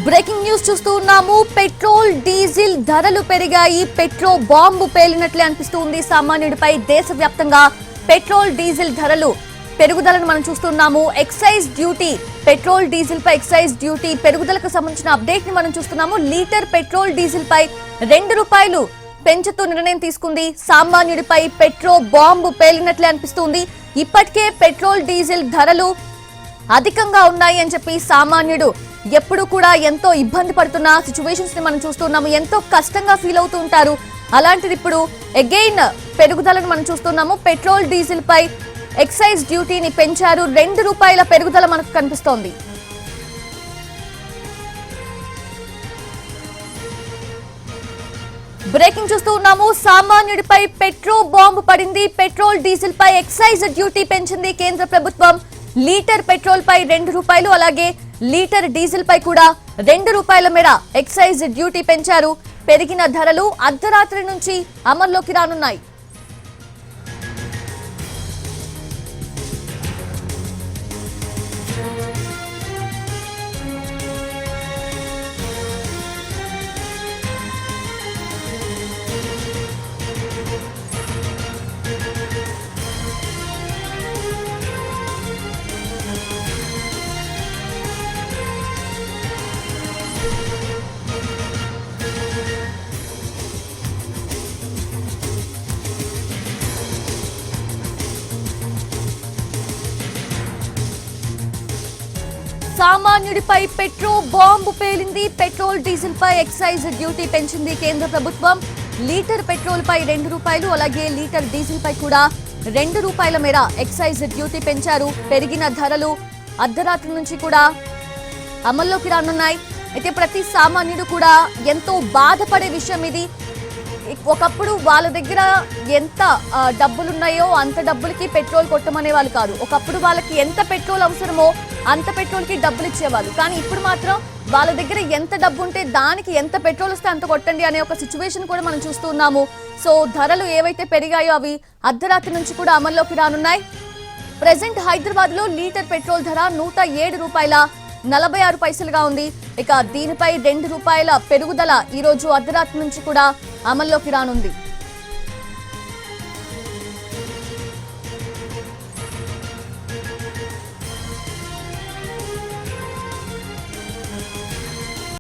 Breaking news చూస్తూ ఉన్నాము. Petrol diesel ధరలు పెరిగాయి. పెట్రోల్ బాంబు పేలినట్లే అనిపిస్తుంది సామాన్యుడిపై. దేశవ్యాప్తంగా పెట్రోల్ డీజిల్ ధరలు పెరుగుదలను మనం చూస్తున్నాము. ఎక్సైజ్ డ్యూటీ, పెట్రోల్ డీజిల్ పై ఎక్సైజ్ డ్యూటీ పెరుగుదలకు సంబంధించిన అప్డేట్ ని మనం చూస్తున్నాము. లీటర్ పెట్రోల్ డీజిల్ పై ₹2 పెంచుతూ నిర్ణయం తీసుకుంది. సామాన్యుడిపై పెట్రోల్ బాంబు పేలినట్లే అనిపిస్తుంది. ఇప్పటికే పెట్రోల్ డీజిల్ ధరలు అధికంగా ఉన్నాయి అని చెప్పి సామాన్యుడు ఎప్పుడు కూడా ఎంతో ఇబ్బంది పడుతున్న సిచ్యువేషన్స్ ని మనం చూస్తున్నాము. ఎంతో కష్టంగా ఫీల్ అవుతూ ఉంటారు. అలాంటిది ఇప్పుడు అగైన్ పెరుగుదలను మనం చూస్తున్నాము. పెట్రోల్ డీజిల్ పై ఎక్సైజ్ డ్యూటీని పెంచారు. ₹2 పెరుగుదల మనకు కనిపిస్తోంది. బ్రేకింగ్ చూస్తూ ఉన్నాము. సామాన్యుడిపై పెట్రోల్ బాంబు పడింది. పెట్రోల్ డీజిల్ పై ఎక్సైజ్ డ్యూటీ పెంచింది కేంద్ర ప్రభుత్వం. లీటర్ పెట్రోల్ పై ₹2, అలాగే లీటర్ డీజిల్ పై కూడా ₹2 మేర ఎక్సైజ్ డ్యూటీ పెంచారు. పెరిగిన ధరలు అర్ధరాత్రి నుంచి అమల్లోకి రానున్నాయి. సామాన్యుడిపై పెట్రోల్ బాంబు పేలింది. పెట్రోల్ డీజిల్ పై ఎక్సైజ్ డ్యూటీ పెంచింది కేంద్ర ప్రభుత్వం. లీటర్ పెట్రోల్ పై ₹2, అలాగే లీటర్ డీజిల్ పై కూడా ₹2 మేర ఎక్సైజ్ డ్యూటీ పెంచారు. పెరిగిన ధరలు అర్ధరాత్రి నుంచి కూడా అమల్లోకి రానున్నాయి. అయితే ప్రతి సామాన్యుడు కూడా ఎంతో బాధపడే విషయం ఇది. ఒకప్పుడు వాళ్ళ దగ్గర ఎంత డబ్బులున్నాయో అంత డబ్బులకి పెట్రోల్ కొట్టమనే వాళ్ళు కాదు. ఒకప్పుడు వాళ్ళకి ఎంత పెట్రోల్ అవసరమో అంత పెట్రోల్కి డబ్బులు ఇచ్చేవాళ్ళు. కానీ ఇప్పుడు మాత్రం వాళ్ళ దగ్గర ఎంత డబ్బు ఉంటే దానికి ఎంత పెట్రోల్ వస్తే అంత కొట్టండి అనే ఒక సిచ్యువేషన్ కూడా మనం చూస్తున్నాము. సో ధరలు ఏవైతే పెరిగాయో అవి అర్ధరాత్రి నుంచి కూడా అమల్లోకి రానున్నాయి. ప్రెసెంట్ హైదరాబాద్ లో లీటర్ పెట్రోల్ ధర ₹107.46 ఉంది. ఇక దీనిపై ₹2 పెరుగుదల ఈ రోజు అర్ధరాత్రి నుంచి కూడా అమల్లోకి రానుంది.